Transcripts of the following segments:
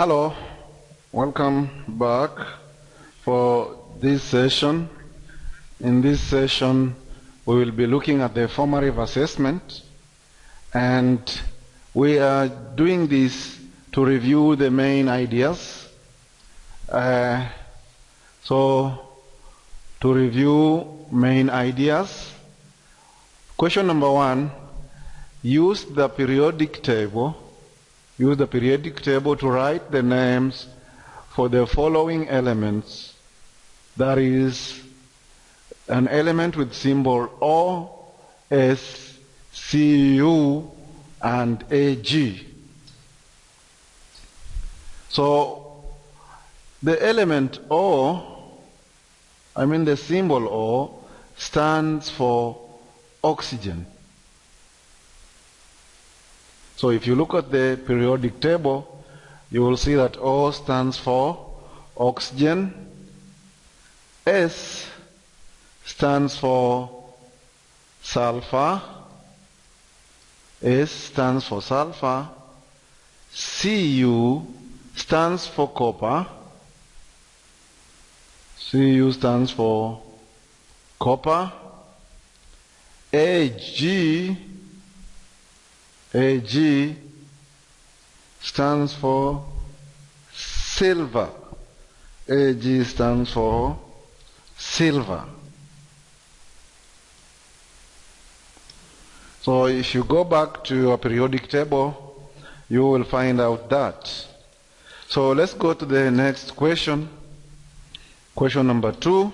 Hello, welcome back for this session. In this session, we will be looking at the formative assessment, and we are doing this to review the main ideas. To review main ideas, question number 1, use the periodic table. Use the periodic table to write the names for the following elements. That is, an element with symbol O, S, Cu, and Ag. So, the element O, the symbol O, stands for oxygen. So if you look at the periodic table, you will see that O stands for oxygen, S stands for sulfur, S stands for sulfur, Cu stands for copper, Cu stands for copper, Ag stands for silver. Ag stands for silver. So if you go back to your periodic table, you will find out that. So let's go to the next question. Question number 2.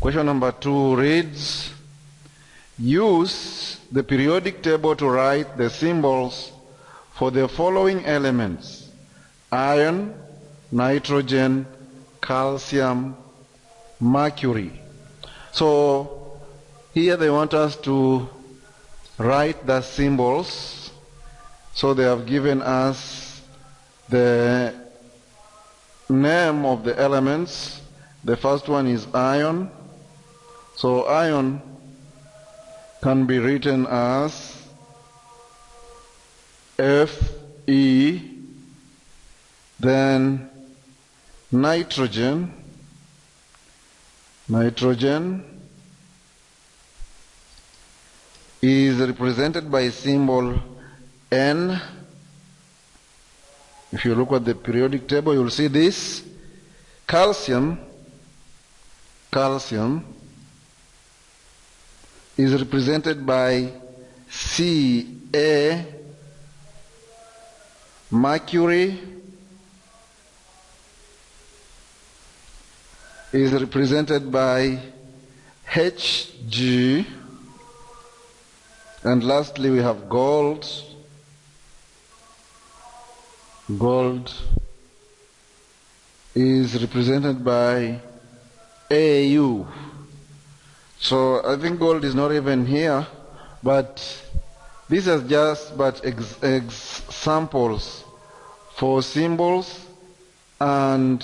Question number 2 reads, use the periodic table to write the symbols for the following elements: iron, nitrogen, calcium, mercury. So here they want us to write the symbols. So they have given us the name of the elements. The first one is iron. So iron can be written as Fe, then nitrogen. Nitrogen is represented by symbol N. If you look at the periodic table, you will see this. Calcium is represented by Ca. Mercury is represented by Hg. And lastly, we have gold. Gold is represented by Au. So I think gold is not even here, but these are just examples for symbols and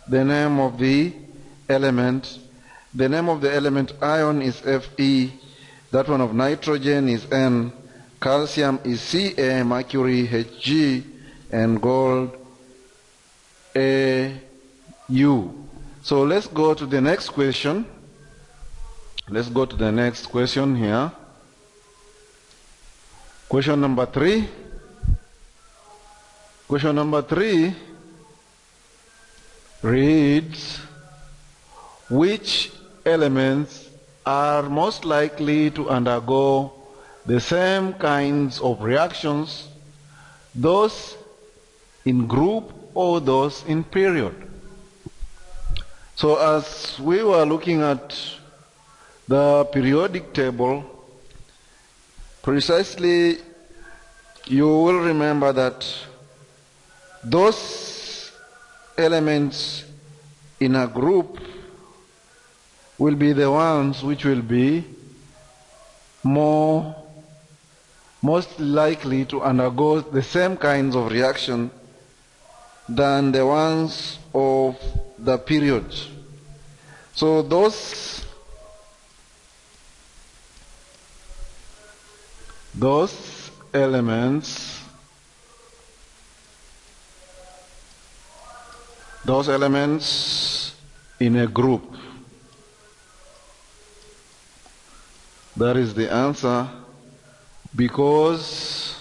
the name of the element. The name of the element iron is Fe, that one of nitrogen is N, calcium is Ca, mercury Hg, and gold Au. So let's go to the next question. Let's go to the next question here. Question number 3. Question number 3 reads, which elements are most likely to undergo the same kinds of reactions, those in group or those in period? So as we were looking at the periodic table, precisely you will remember that those elements in a group will be the ones which will be most likely to undergo the same kinds of reaction than the ones of the period. So those elements those elements in a group. That is the answer, because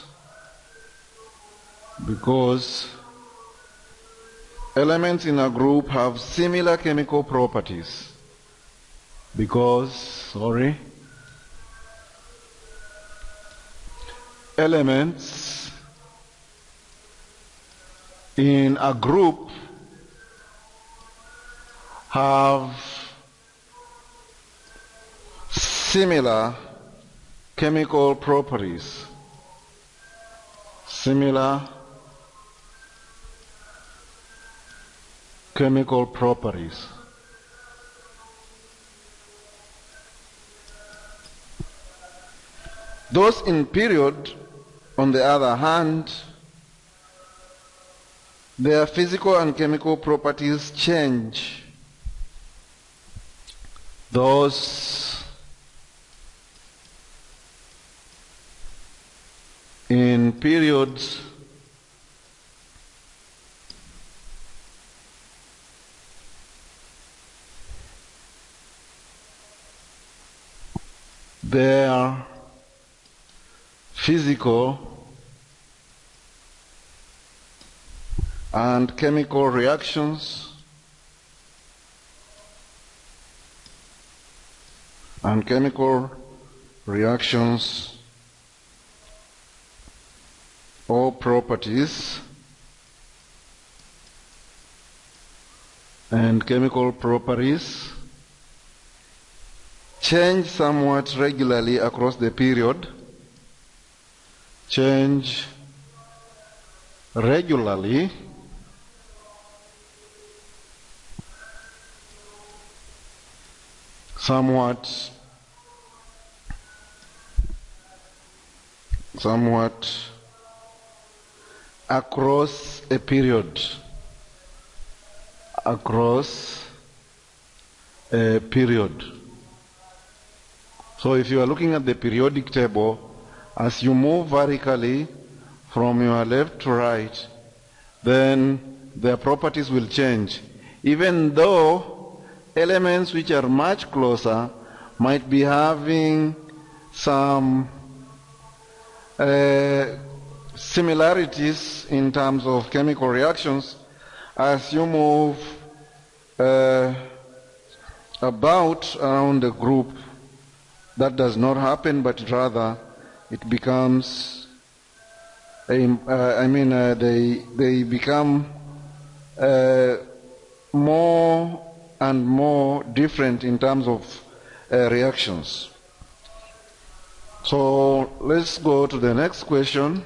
elements in a group have similar chemical properties. Elements in a group have similar chemical properties. Similar chemical properties. Those in period, on the other hand, their physical and chemical properties change. Those in periods their physical and chemical reactions or properties and chemical properties change somewhat regularly across the period. Change regularly somewhat across a period. So if you are looking at the periodic table, as you move vertically from your left to right, then their properties will change. Even though elements which are much closer might be having some similarities in terms of chemical reactions, as you move about around the group, that does not happen, but rather it becomes, they become more and more different in terms of reactions. So let's go to the next question,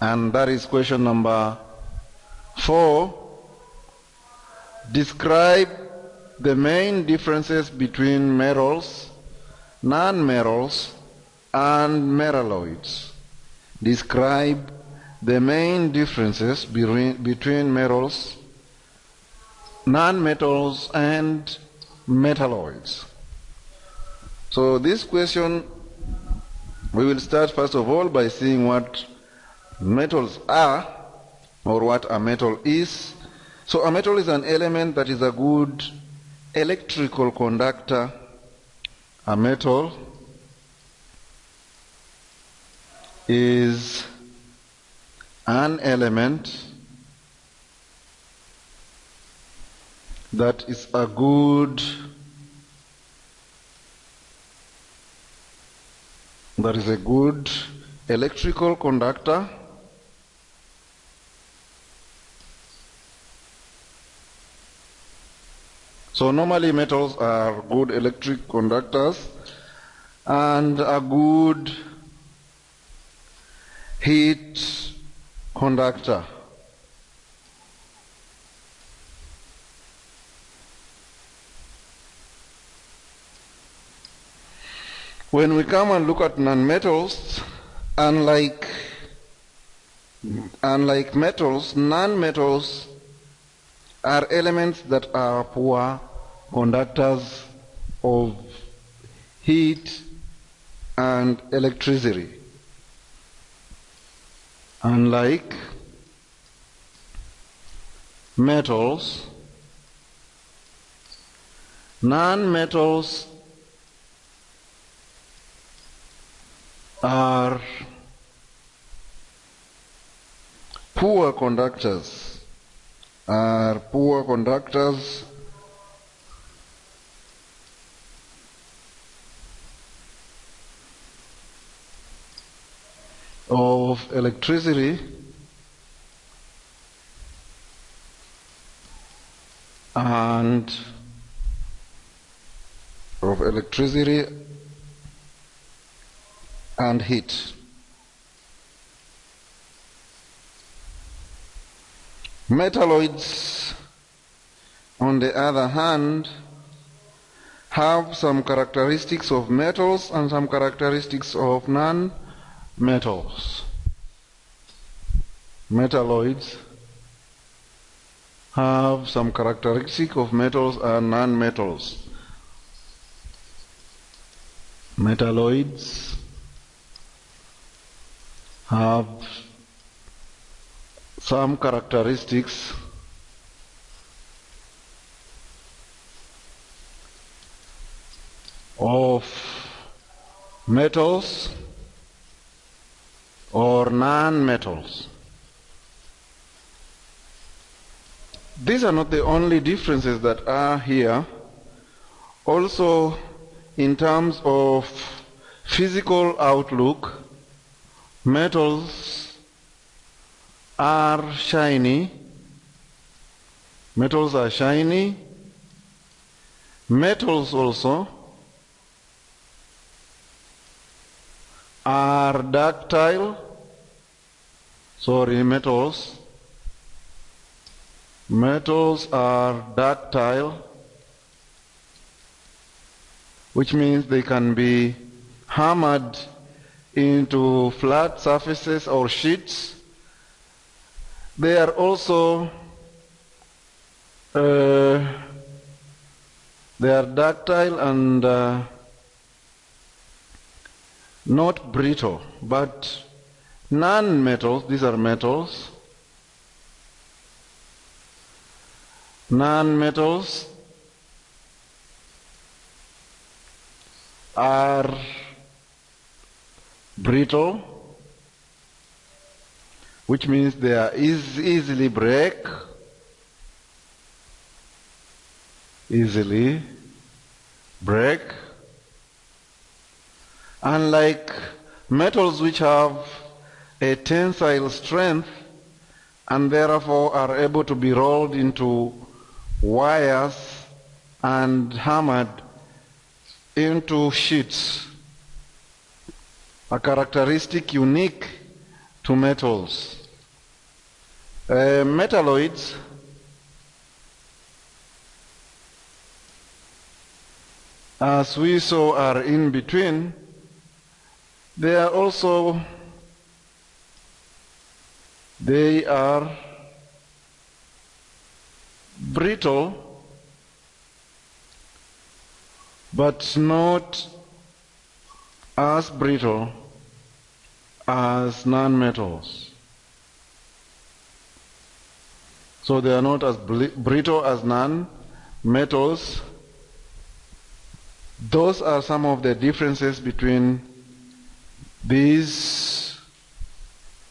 and that is question number 4. Describe the main differences between metals, non-metals, and metalloids. Describe the main differences between metals, non-metals, and metalloids. So this question, we will start first of all by seeing what metals are, or what a metal is. So a metal is an element that is a good electrical conductor. A metal is an element that is a good electrical conductor. So normally metals are good electric conductors and a good heat conductor. When we come and look at nonmetals, unlike metals, nonmetals are elements that are poor conductors of heat and electricity. Unlike metals. Non-metals are poor conductors, of electricity and heat. Metalloids, on the other hand, have some characteristics of metals and some characteristics of non-metals. Metalloids have some characteristics of metals and non-metals. Metalloids have some characteristics of metals or non-metals. These are not the only differences that are here. Also, in terms of physical outlook, metals are shiny. Metals are shiny. Metals also are ductile. Metals are ductile, which means they can be hammered into flat surfaces or sheets. They are also they are ductile and not brittle, but non-metals, these are metals. Non-metals are brittle, which means they are easily break. Unlike metals which have a tensile strength and therefore are able to be rolled into wires and hammered into sheets, a characteristic unique to metals. Metalloids as we saw are in between. They are brittle, but not as brittle as non-metals. So they are not as brittle as non-metals. Those are some of the differences between these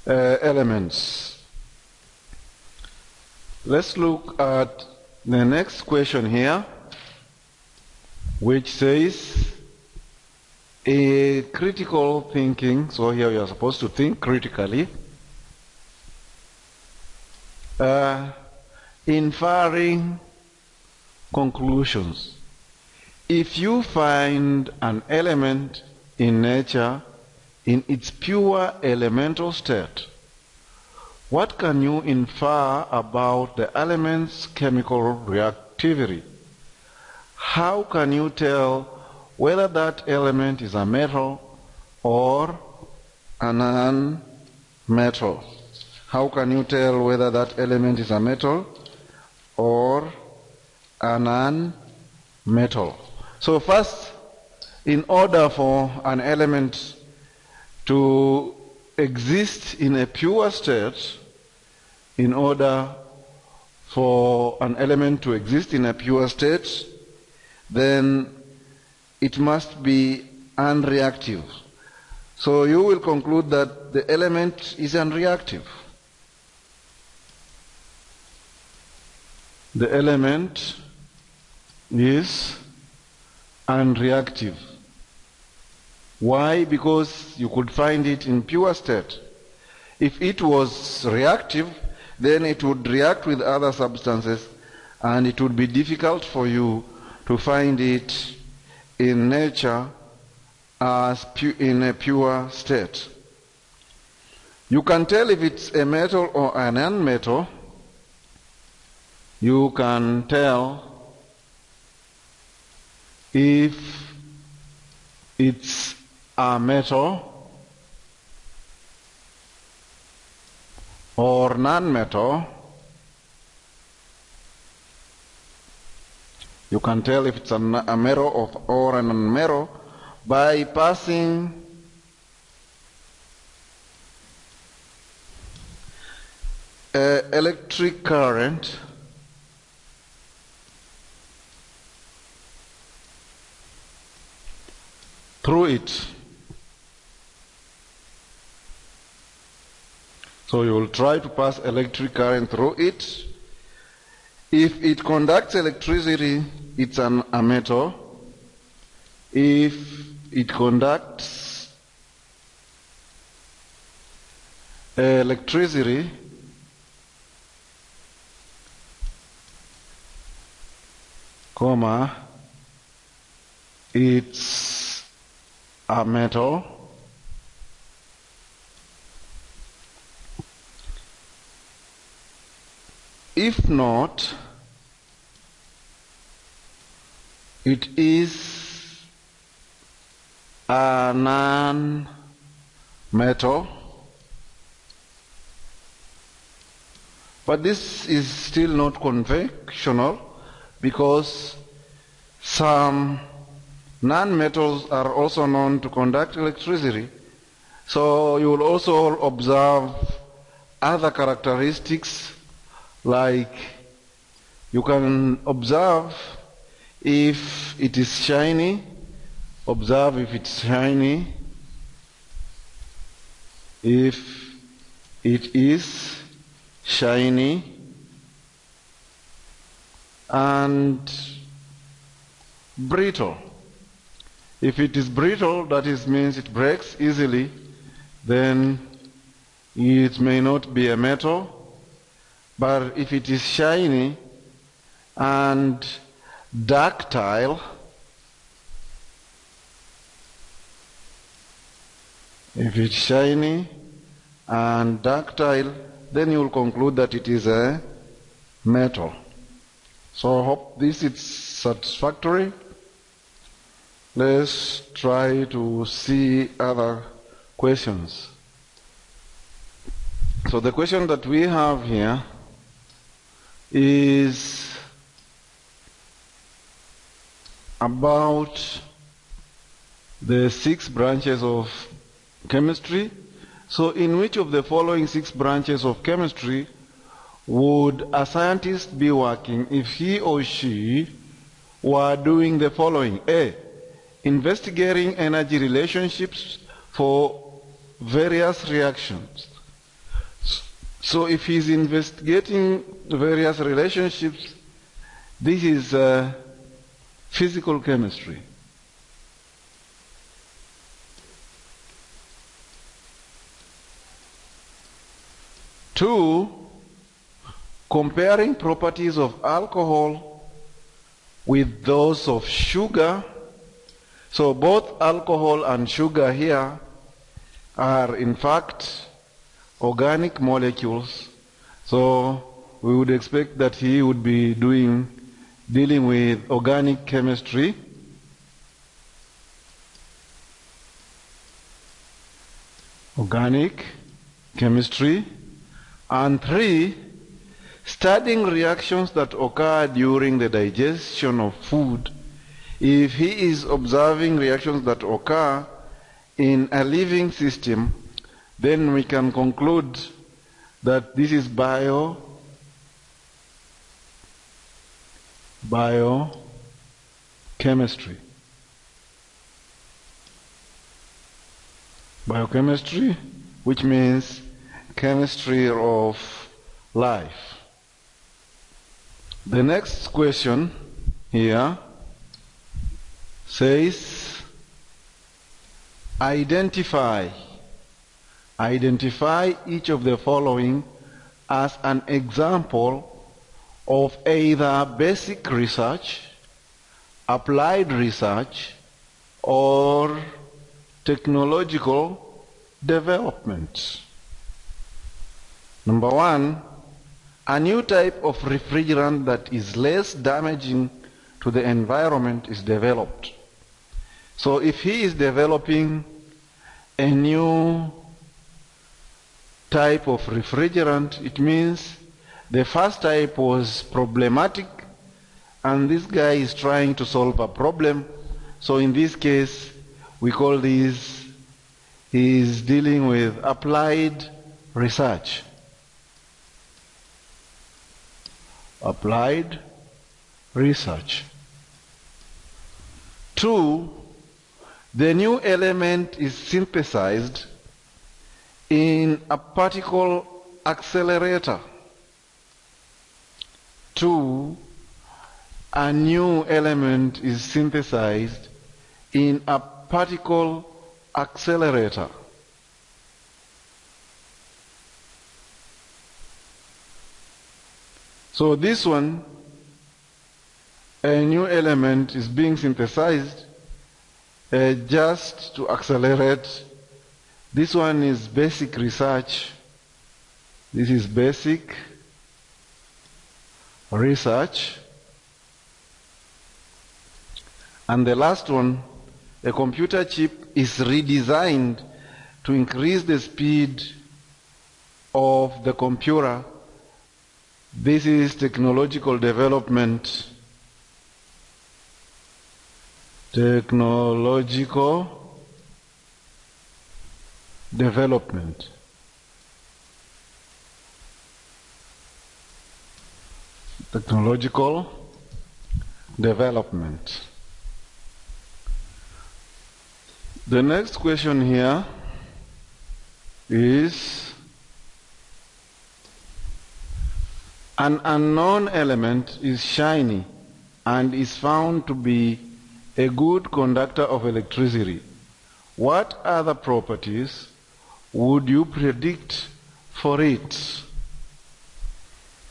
elements. Let's look at the next question here, which says a critical thinking. So here you are supposed to think critically. Inferring conclusions. If you find an element in nature in its pure elemental state, what can you infer about the element's chemical reactivity? How can you tell whether that element is a metal or a non-metal? How can you tell whether that element is a metal or a non-metal? So first, in order for an element to exist in a pure state, in order for an element to exist in a pure state, then it must be unreactive. So you will conclude that the element is unreactive. The element is unreactive. Why? Because you could find it in pure state. If it was reactive, then it would react with other substances and it would be difficult for you to find it in nature as in a pure state. You can tell if it's a metal or a non-metal. You can tell if it's a metal or non-metal. You can tell if it's a metal or a non-metal by passing electric current through it. So you will try to pass electric current through it. If it conducts electricity, it's a metal. If it conducts electricity, it's a metal. If not, it is a non-metal. But this is still not conventional because some non-metals are also known to conduct electricity. So you will also observe other characteristics, like you can observe if it is shiny. Observe if it's shiny. If it is shiny and brittle. If it is brittle, that means it breaks easily, then it may not be a metal. But if it is shiny and ductile, if it's shiny and ductile, then you will conclude that it is a metal. So I hope this is satisfactory. Let's try to see other questions. So the question that we have here is about the 6 branches of chemistry. So in which of the following 6 branches of chemistry would a scientist be working if he or she were doing the following? A. Investigating energy relationships for various reactions. So if he's investigating various relationships, this is physical chemistry. 2, comparing properties of alcohol with those of sugar. So both alcohol and sugar here are in fact organic molecules. So we would expect that he would be dealing with organic chemistry. Organic chemistry. And 3, studying reactions that occur during the digestion of food. If he is observing reactions that occur in a living system, then we can conclude that this is biochemistry. Biochemistry. Biochemistry, which means chemistry of life. The next question here says identify each of the following as an example of either basic research, applied research, or technological development. Number one, a new type of refrigerant that is less damaging to the environment is developed. So if he is developing a new type of refrigerant, it means the first type was problematic and this guy is trying to solve a problem. So in this case, we call this, he is dealing with applied research. Applied research. 2, the new element is synthesized in a particle accelerator. 2, a new element is synthesized in a particle accelerator. So this one, a new element is being synthesized just to accelerate. This one is basic research. This is basic research. And the last one, a computer chip is redesigned to increase the speed of the computer. This is technological development. Technological development. Technological development. The next question here is an unknown element is shiny and is found to be a good conductor of electricity. What other properties would you predict for it?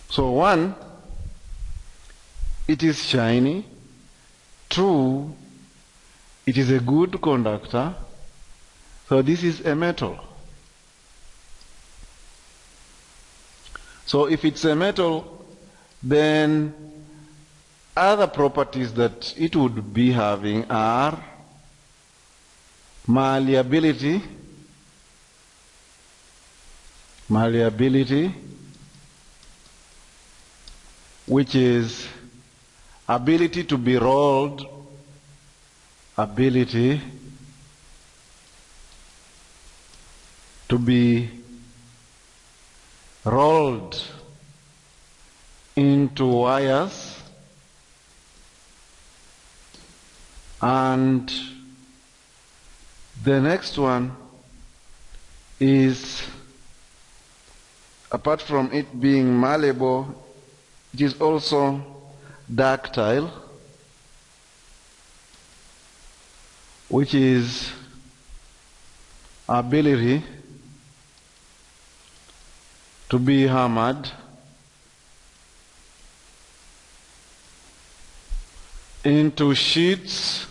So 1, it is shiny. 2, it is a good conductor. So this is a metal. So if it's a metal, then other properties that it would be having are malleability, which is ability to be rolled, ability to be rolled into wires, and the next one is, apart from it being malleable, it is also ductile, which is ability to be hammered into sheets,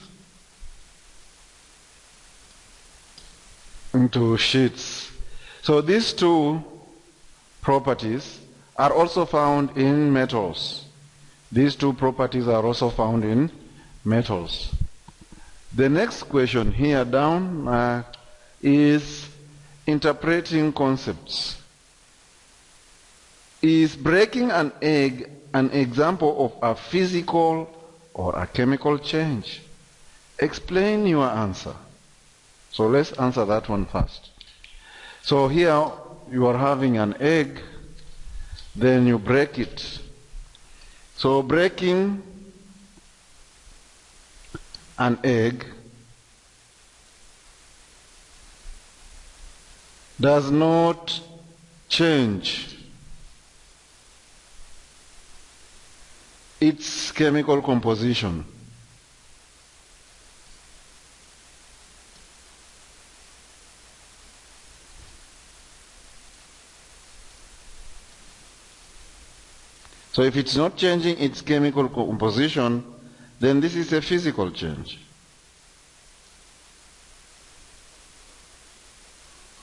So these two properties are also found in metals. These two properties are also found in metals. The next question here down is interpreting concepts. Is breaking an egg an example of a physical or a chemical change? Explain your answer. So let's answer that one first. So here you are having an egg, then you break it. So breaking an egg does not change its chemical composition. So if it's not changing its chemical composition, then this is a physical change.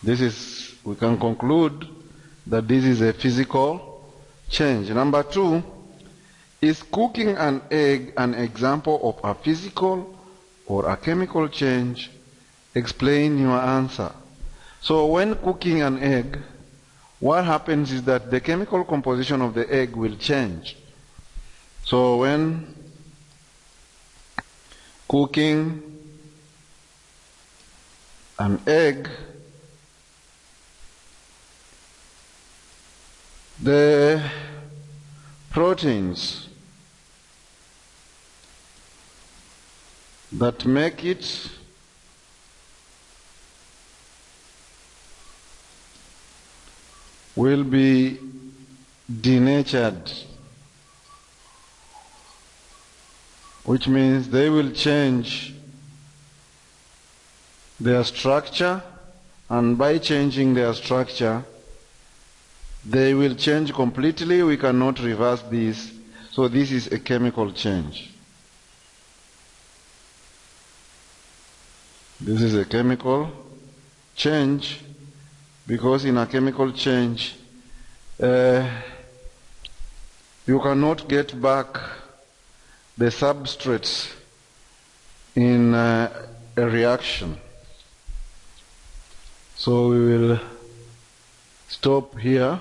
We can conclude that this is a physical change. Number 2, is cooking an egg an example of a physical or a chemical change? Explain your answer. So when cooking an egg, what happens is that the chemical composition of the egg will change. So when cooking an egg, the proteins that make it will be denatured, which means they will change their structure, and by changing their structure, they will change completely. We cannot reverse this. So this is a chemical change. This is a chemical change, because in a chemical change, you cannot get back the substrates in a reaction. So we will stop here.